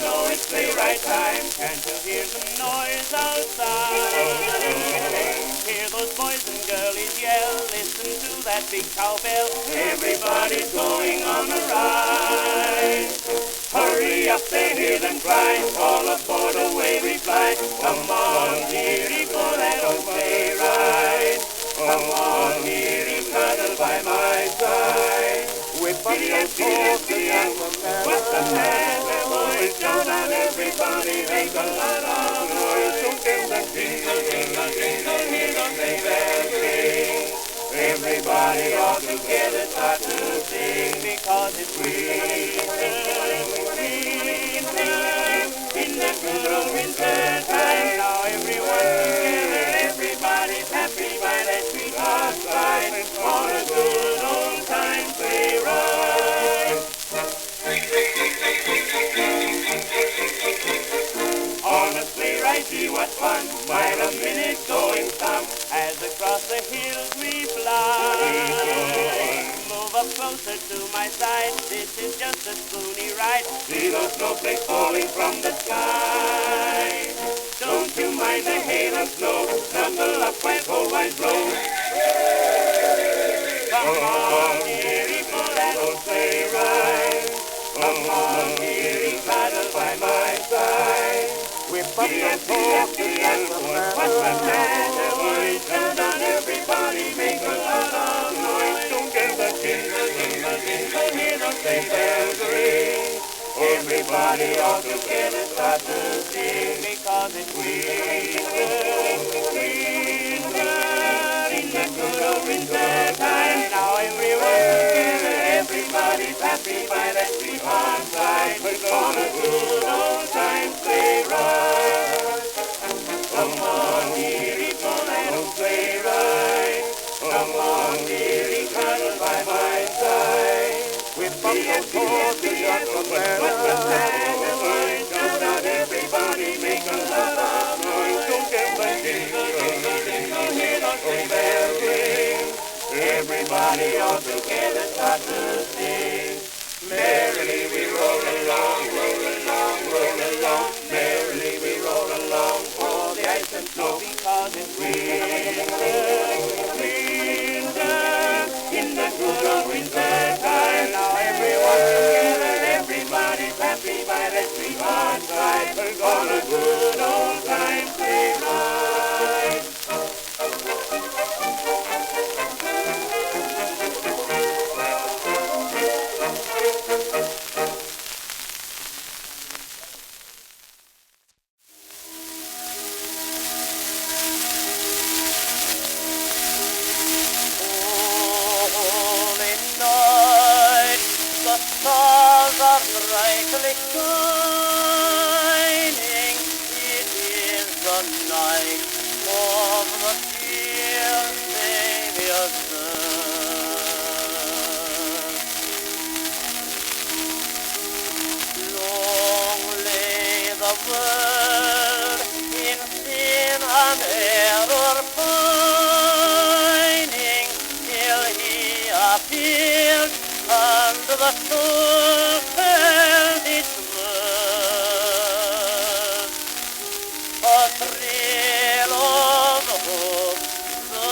know it's sleigh-ride time. Can't you hear the noise outside? Hear those boys and girlies yell, listen to that big cowbell. Everybody's going on a ride. Hurry up, they hear them cry, all aboard away we fly. Come on, dearie, for that old sleigh ride. Come on, dearie, cuddle by my side. Whippity and giddy and what's the matter, boys? Shout out, everybody, make a lot of noise. Don't get the jingle, jingle, jingle, hear the sleigh bells ring. Everybody all together start to sing, because it's winter, in the good old winter time. Now everyone's together, everybody's happy by that sweetheart side, on a good old time sleigh ride. On a sleigh ride, see what fun, mile a minute going some, as across the hills we fly. Move up closer to my side, this is just a spoony ride. See those snowflakes falling from the sky. Don't you mind the hail and snow, snuggle up while cold winds blow. Come on, dearie, for that old sleigh ride. Come on, dearie, cuddle by my side. Whip up the torch, what's the matter, boys? Shout out, everybody, make a lot of noise. Don't get the jingle, jingle, jingle, hear the sleigh bells ring. Everybody all together start to sing, because it's winter, in the good old winter time. Now everyone's together, everybody's happy by that sweetheart side, on a good old time sleigh ride. Come on, dearie, for that old sleigh ride. Come on, dearie, cuddle by my side. Whip up the torch, what's the matter, boys? Shout out, everybody, make a lot of noise. Don't get the jingle, jingle, jingle, hear the sleigh bells ring. Everybody all together start to sing. Merrily we roll along, roll along, roll along. Merrily we roll along for the ice and snow, because it's winter, in the good old winter time. Now everyone's together, everybody's happy by that sweetheart side, on a good old time sleigh ride. Brightly shining, it is the night of the dear Saviour's birth. Long lay the world in sin and error pining, till he appeared and the soul felt its worth. A thrill of hope, the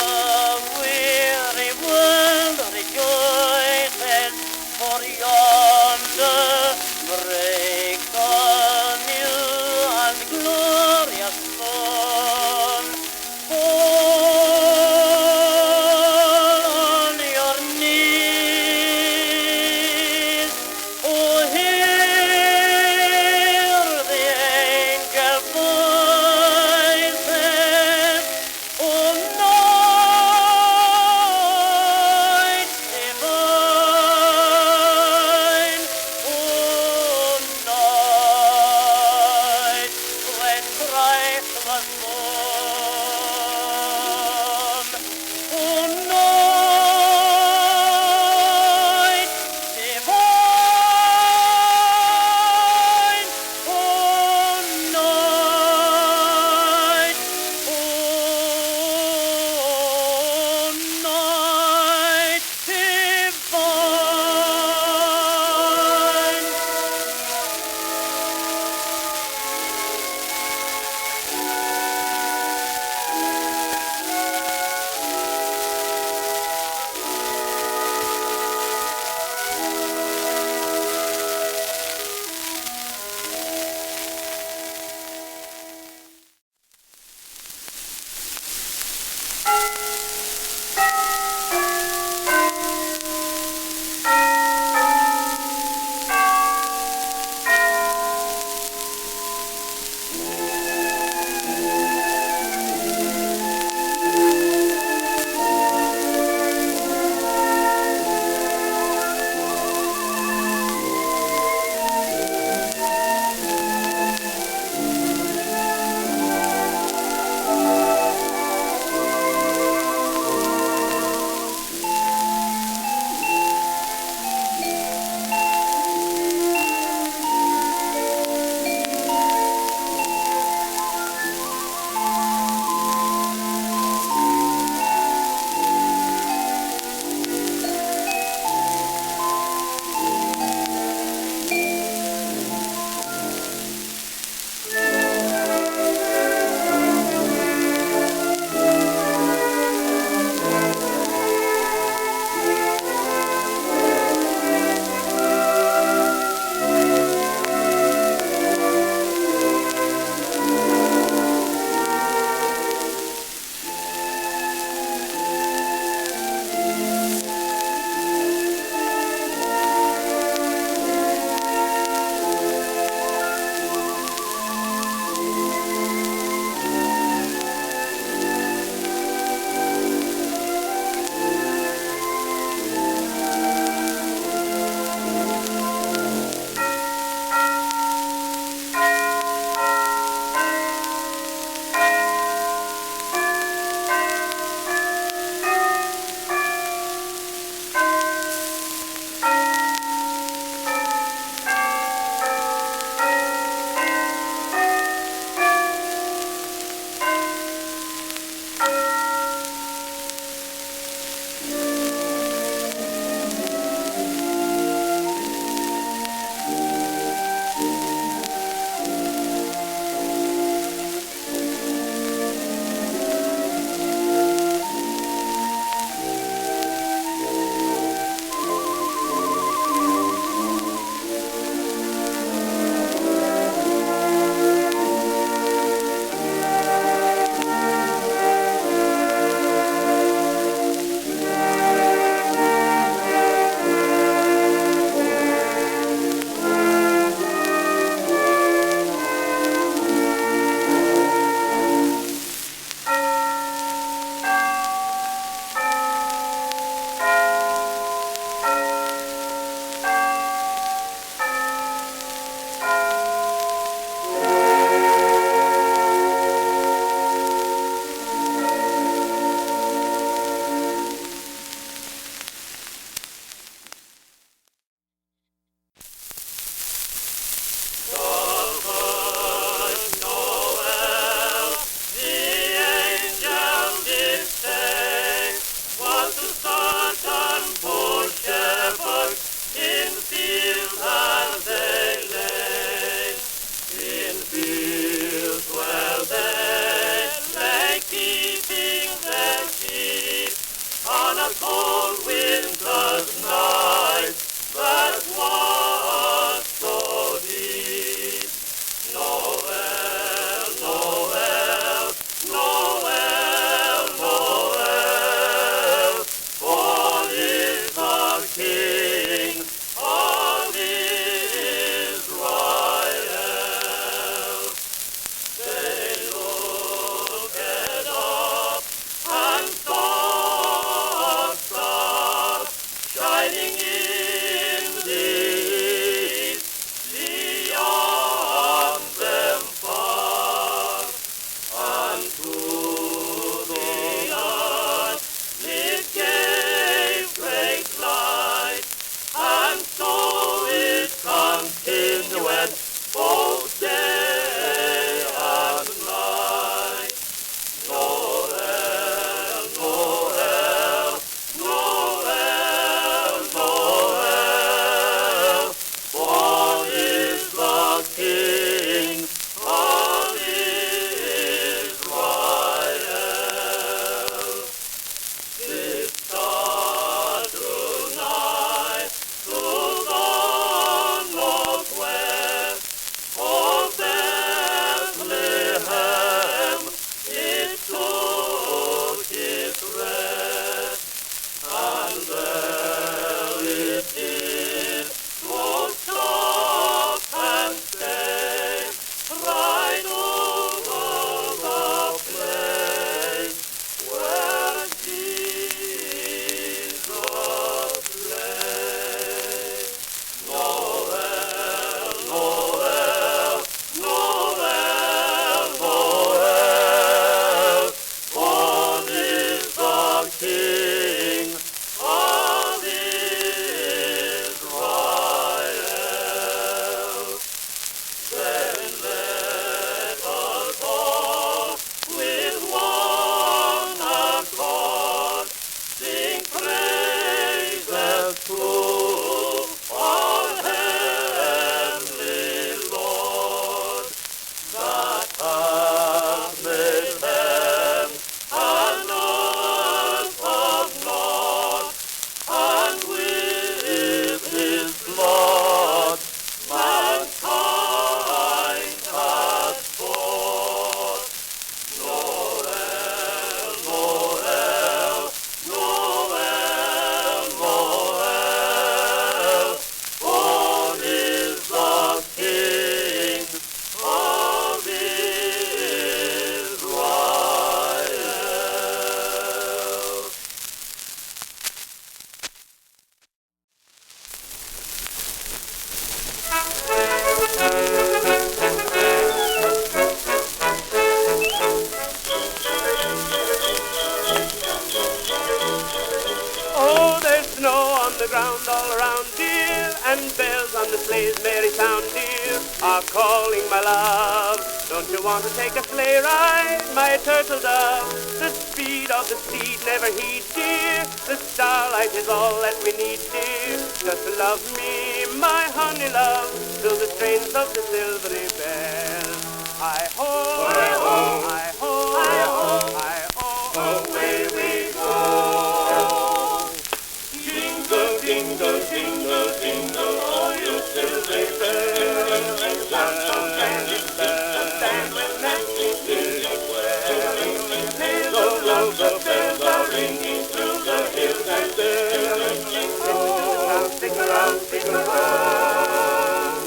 weary world rejoices, for yonder breaks a new and glorious dawn. Fall on your knees, oh, hear the angel voices, oh, night divine. dear, and bells on the sleigh's merry sound, dear, are calling my love. Don't you want to take a sleigh ride, my turtle dove? The speed of the steed never heed, dear. The starlight is all that we need, dear. Just love me, my honey love, to the strains of the silvery bells. Hi-ho, hi-ho, hi-ho, hi-ho, hi-ho, away we go. Jingle, jingle, jingle, jingle, all you silvery bells. Sound so grand, it keeps us stand when dancing music well. Tales of love, the bells are ringing through the hills and dales. Stick around, stick around.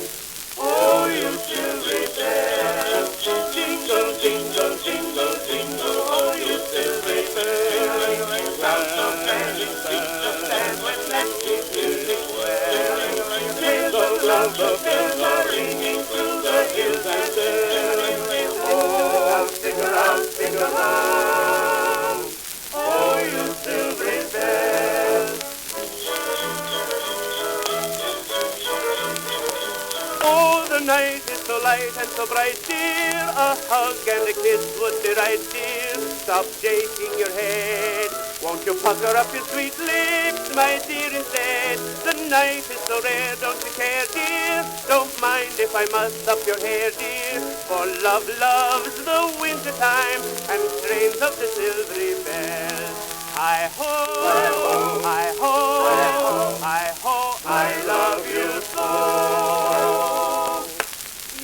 Oh, you silvery bells. Jingle, jingle, jingle, jingle, oh, you silvery bells. Sound so grand, it keeps us stand when dancing music well. Tales of love, the bells are ringing through the hills and dales. Oh, stick around, stick around. Oh, you silvery bells. Oh, the night is so light and so bright, dear. A hug and a kiss would be right, dear. Stop shaking your head. Won't you pucker up your sweet lips, my dear, instead? The night is so rare, don't you care, dear? Don't mind if I muss up your hair, dear. For love loves the winter time and strains of the silvery bells. Hi-ho, hi-ho, hi-ho, hi-ho, I love you so.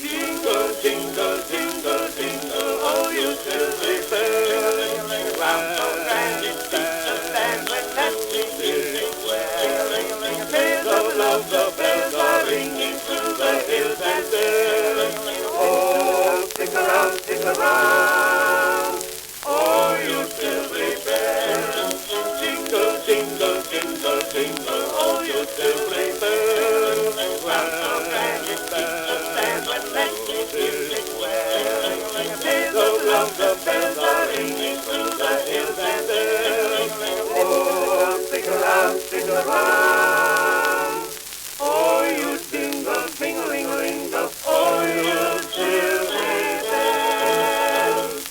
Jingle, jingle, jingle, jingle, oh, you silvery bells. Round so grand it keeps us stand when dancing music well. Tales of love, the bells are ringing through the hills and dales. Oh, stick around, stick around. Oh, you silvery bells. Jingle, jingle, jingle, jingle, oh, you silvery bells. Round so grand it keeps us stand when dancing music well. Tales of love, the bells are ringing through the hills and dales. Oh, stick around, stick around. Oh, you jingle, jingle-ling-a-lingle, oh, you silvery bells.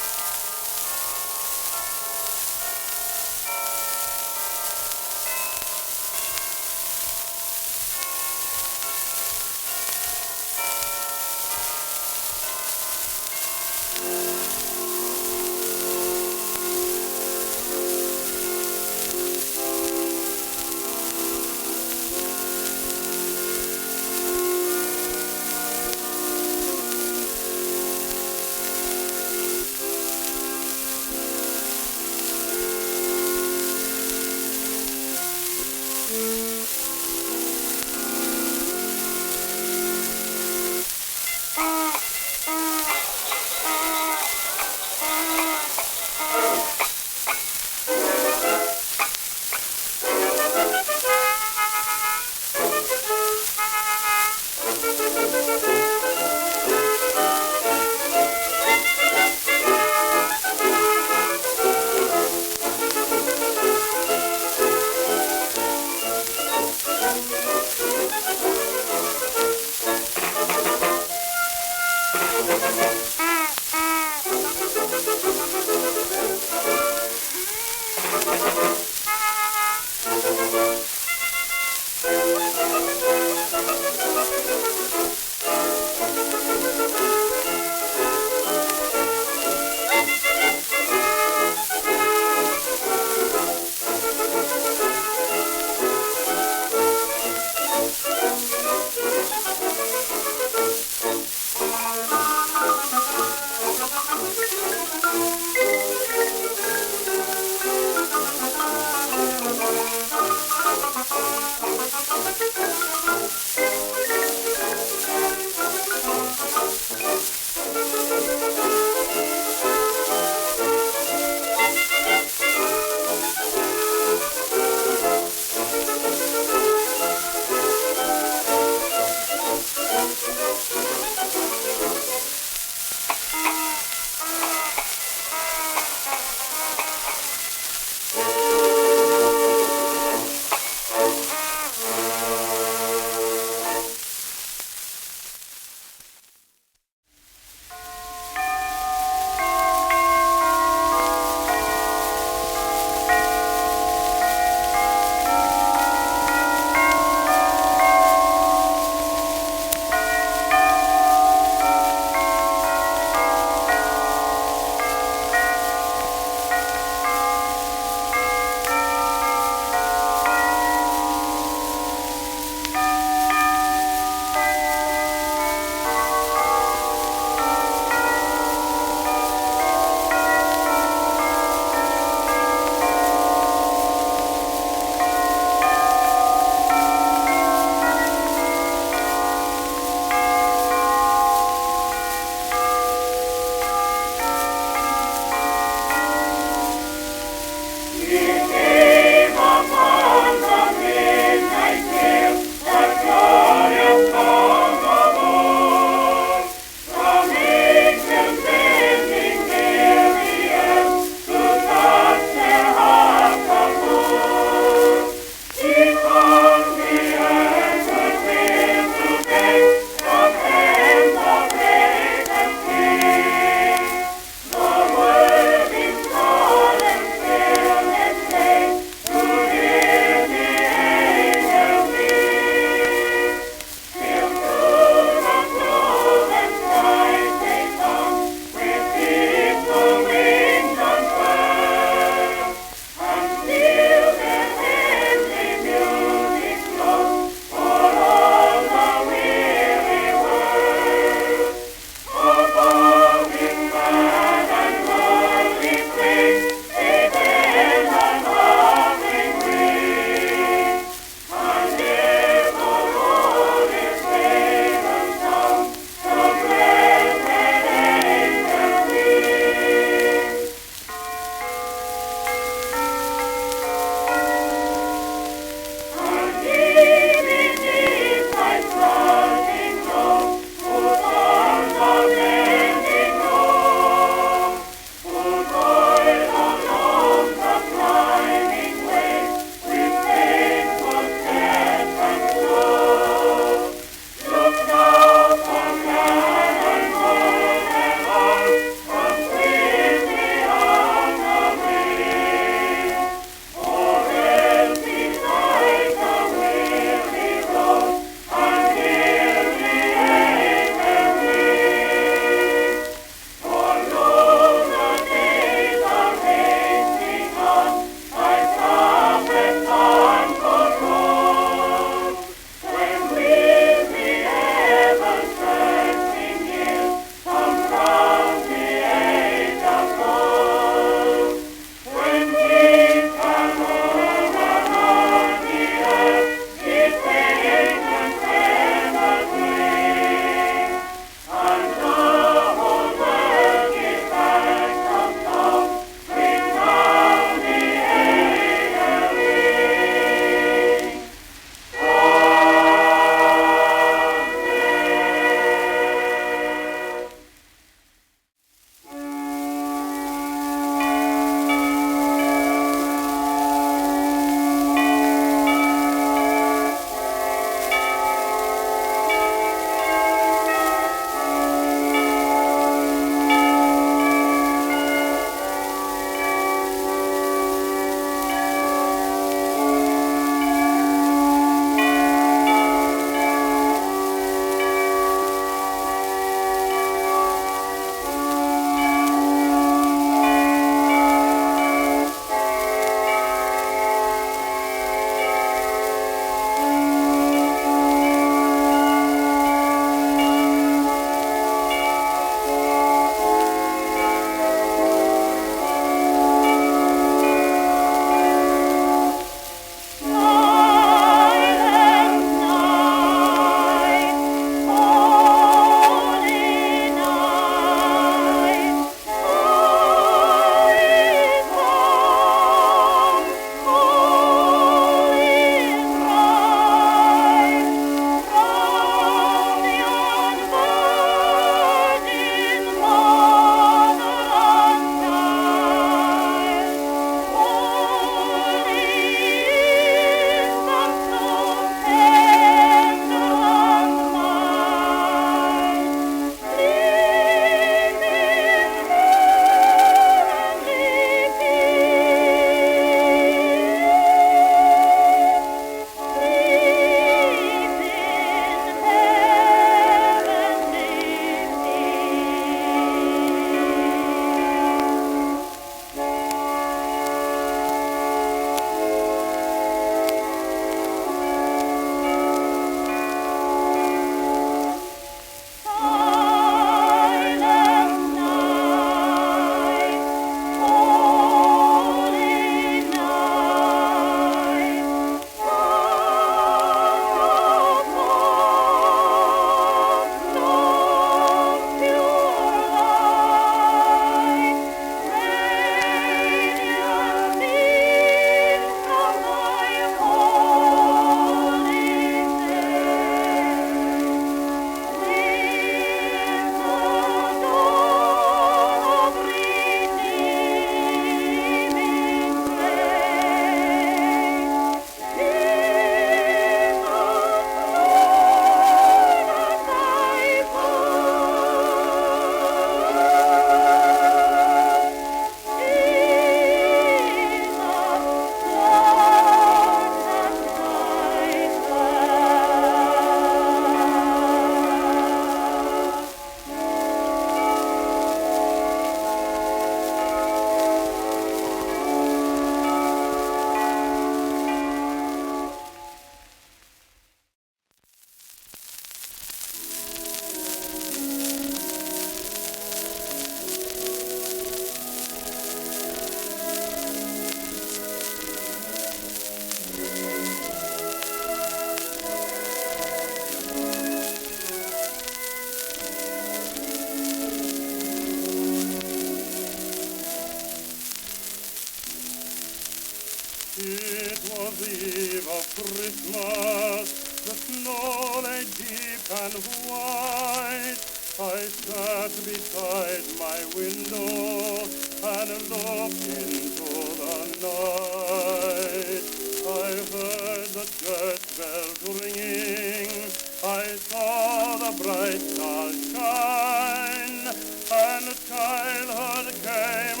white. I sat beside my window and looked into the night. I heard the church bells ringing, I saw the bright stars shine, and childhood came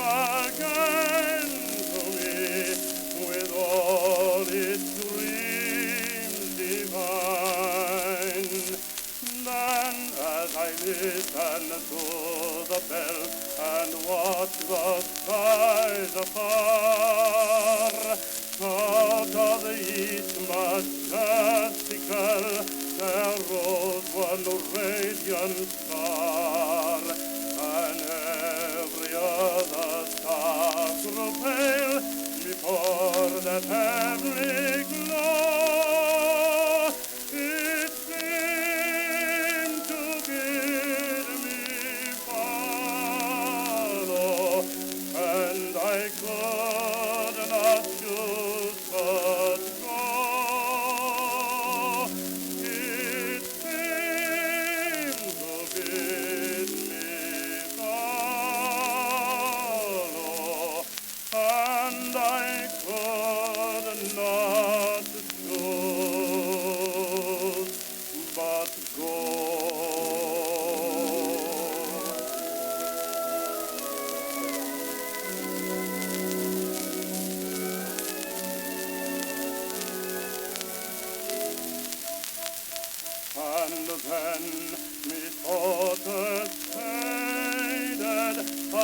again to me with all its dreams divine. Then as I listened to the bells and watched the skies afar, out of the east majestical there rose one radiant star, and every other star grew pale before that heavenly glow. It seemed to bid me follow, and I could not choose but go. It seemed to bid me follow, and I could not choose but go. And then methought faded, I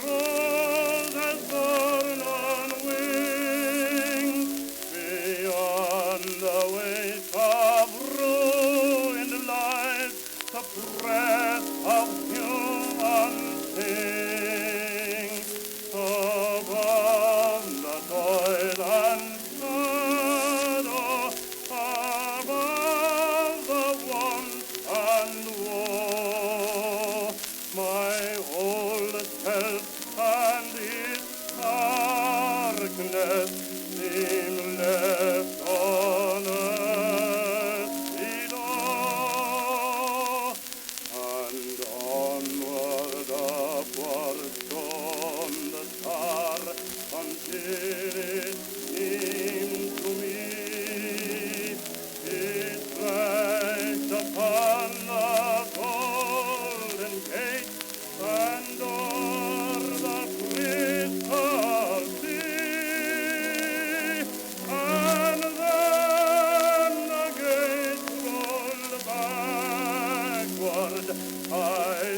rose as borne on wings, beyond the waste of ruined lives, the breath of human things, above the toil and shadow, above the want and woe, my old self and its darkness seem left on earth below, and onward, upward shone the star until it seemed to me it flashed upon the golden gate and o'er the crystal sea, and then the gate rolled backward. I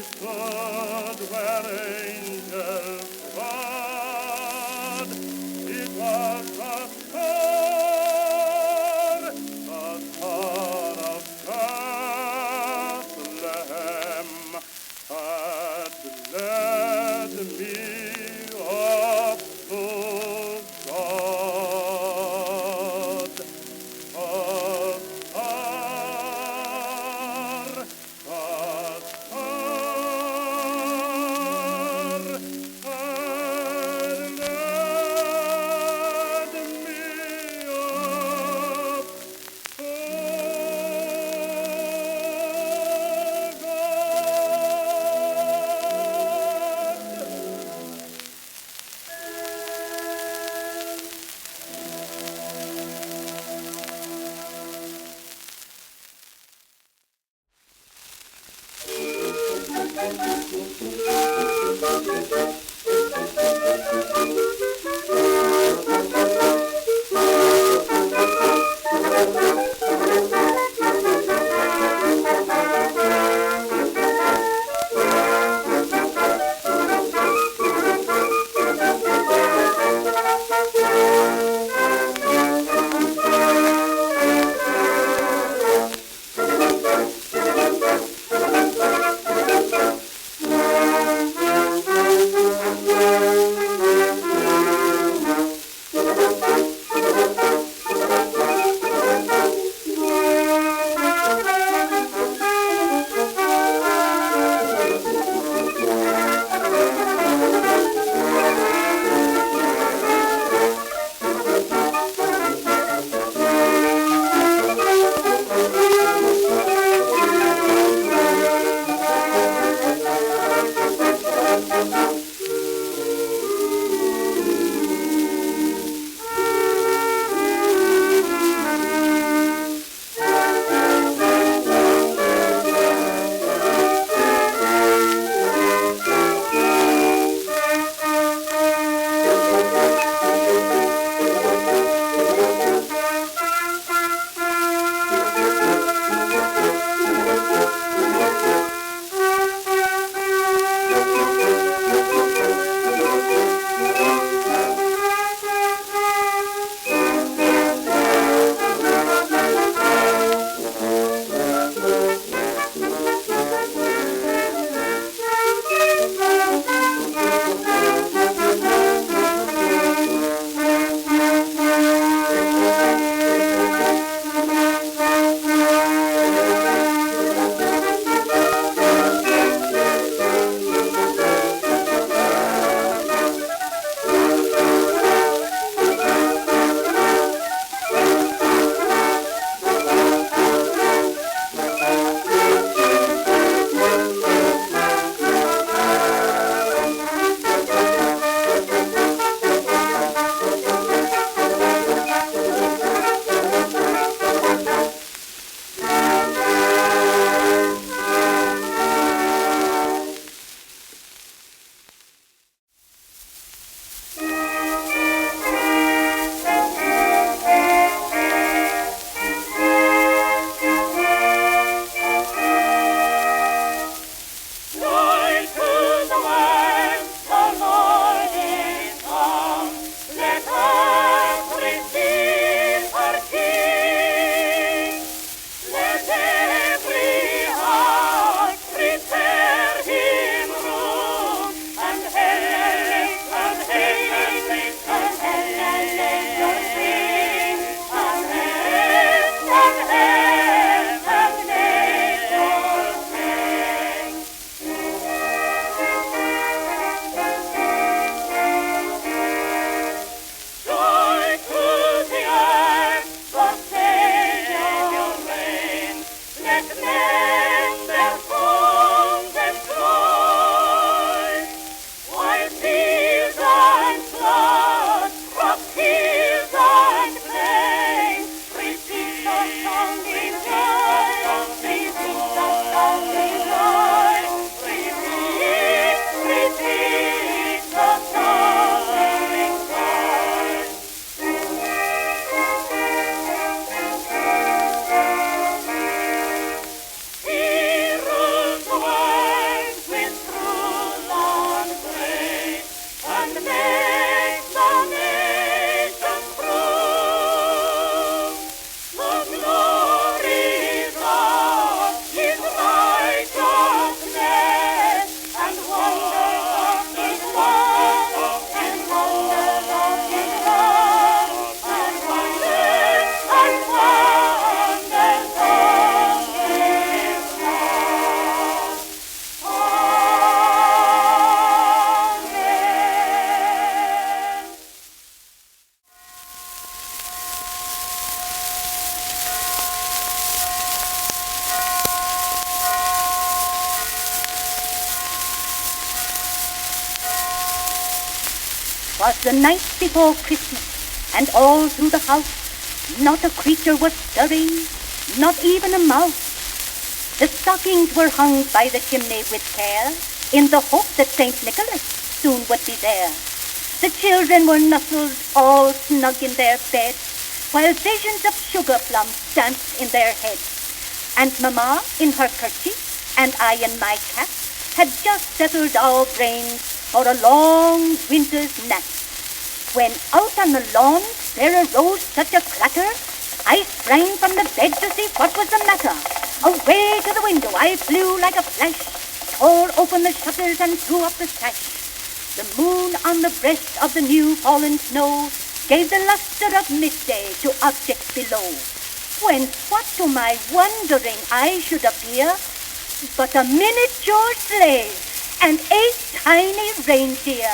stood where angels trod. It was the Star of Bethlehem had led me up to God. A 'Twas the night before Christmas, and all through the house not a creature was stirring, not even a mouse. The stockings were hung by the chimney with care, in the hope that St. Nicholas soon would be there. The children were nestled all snug in their beds, while visions of sugar plums danced in their heads. And Mamma in her kerchief, and I in my cap, had just settled our brains for a long winter's nap. When out on the lawn there arose such a clatter, I sprang from the bed to see what was the matter. Away to the window I flew like a flash, tore open the shutters and threw up the sash. The moon on the breast of the new fallen snow gave the luster of midday to objects below. When what to my wondering eye should appear but a miniature sleigh and 8 tiny reindeer,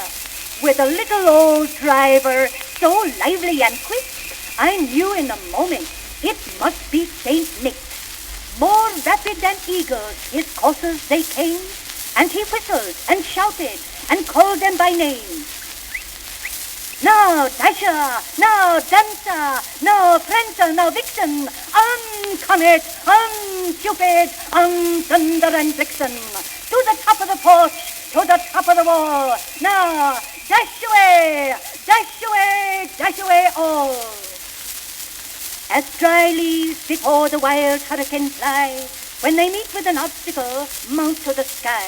with a little old driver so lively and quick, I knew in a moment it must be Saint Nick. More rapid than eagles his coursers they came, and he whistled and shouted and called them by name. Now Dasher, now Dancer, now Prancer, now Vixen, on Comet, on Cupid, on Thunder and Vixen, to the top of the porch, to the top of the wall. Now dash away, dash away, dash away all. As dry leaves before the wild hurricane fly, when they meet with an obstacle, mount to the sky,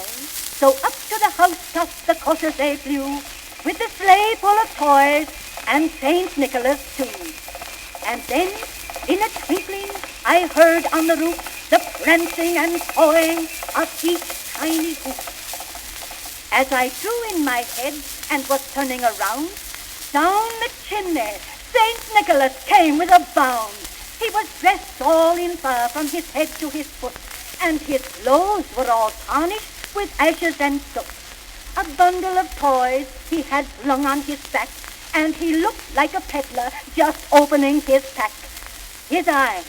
so up to the house-tops the coursers they flew, with the sleigh full of toys, and St. Nicholas too. And then, in a twinkling, I heard on the roof the prancing and pawing of each tiny hoof. As I drew in my head and was turning around, down the chimney St. Nicholas came with a bound. He was dressed all in fur from his head to his foot, and his clothes were all tarnished with ashes and soot. A bundle of toys he had flung on his back, and he looked like a peddler just opening his pack. His eyes,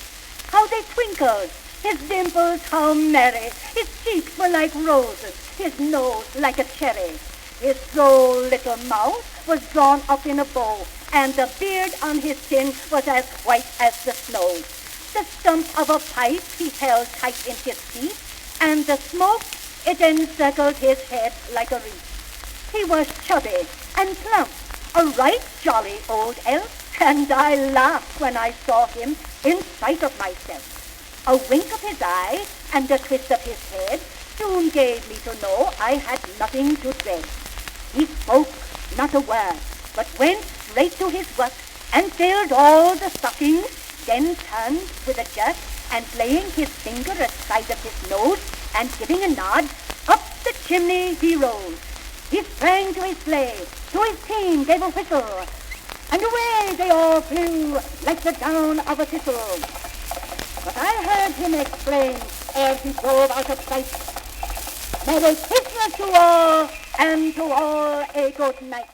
how they twinkled, his dimples how merry, his cheeks were like roses, his nose like a cherry. His droll little mouth was drawn up in a bow, and the beard on his chin was as white as the snow. The stump of a pipe he held tight in his teeth, and the smoke, it encircled his head like a wreath. He was chubby and plump, a right jolly old elf, and I laughed when I saw him in spite of myself. A wink of his eye and a twist of his head soon gave me to know I had nothing to dread. He spoke not a word, but went straight to his work and filled all the stockings, then turned with a jerk, and laying his finger aside of his nose and giving a nod, up the chimney he rose. He sprang to his sleigh, to his team gave a whistle, and away they all flew like the down of a thistle. But I heard him explain ere he drove out of sight, Merry Christmas to all, and to all a good night.